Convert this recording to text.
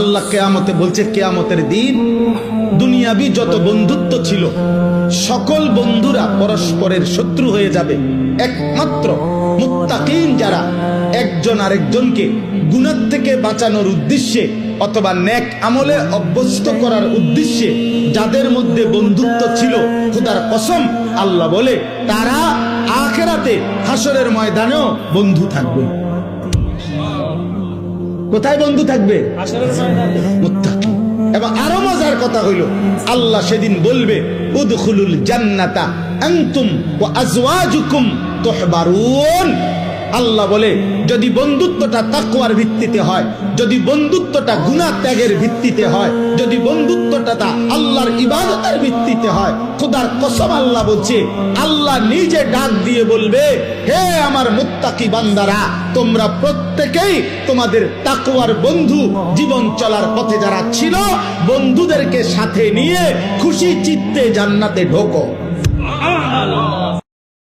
আল্লাহ কিয়ামতে বলছে, কিয়ামতের দিন দুনিয়াবি যত বন্ধুত্ব ছিল সকল বন্ধুরা পরস্পরের শত্রু হয়ে যাবে। একমাত্র মুত্তাকিন যারা একজন আরেকজনকে গুনাহ থেকে বাঁচানোর উদ্দেশ্যে অথবা নেক আমলে অভ্যস্ত করার উদ্দেশ্যে যাদের মধ্যে বন্ধুত্ব ছিল, খোদার কসম আল্লাহ বলে তারা আখিরাতে হাসরের ময়দানেও বন্ধু থাকবে। কোথায় বন্ধু থাকবে? মুত্তাকি। এবং আরো মজার কথা হইল, আল্লাহ সেদিন বলবে উদখুলুল জান্নাতা আনতুম ওয়া আজওয়াজুকুম তুহবারুন। আল্লাহ বলে যদি বন্ধুত্বটা তাকওয়ার ভিত্তিতে হয়, যদি বন্ধুত্বটা গুনাহ ত্যাগের ভিত্তিতে হয়, যদি বন্ধুত্বটা আল্লাহর ইবাদতের ভিত্তিতে হয়, খোদার কসম আল্লাহ বলছে, আল্লাহ নিজে ডাক দিয়ে বলবে, হে আমার মুত্তাকি বান্দারা, তোমরা প্রত্যেকেই তোমাদের তাকওয়ার বন্ধু জীবন চলার পথে যারা ছিল বন্ধুদেরকে সাথে নিয়ে খুশি চিত্তে জান্নাতে ঢোকো।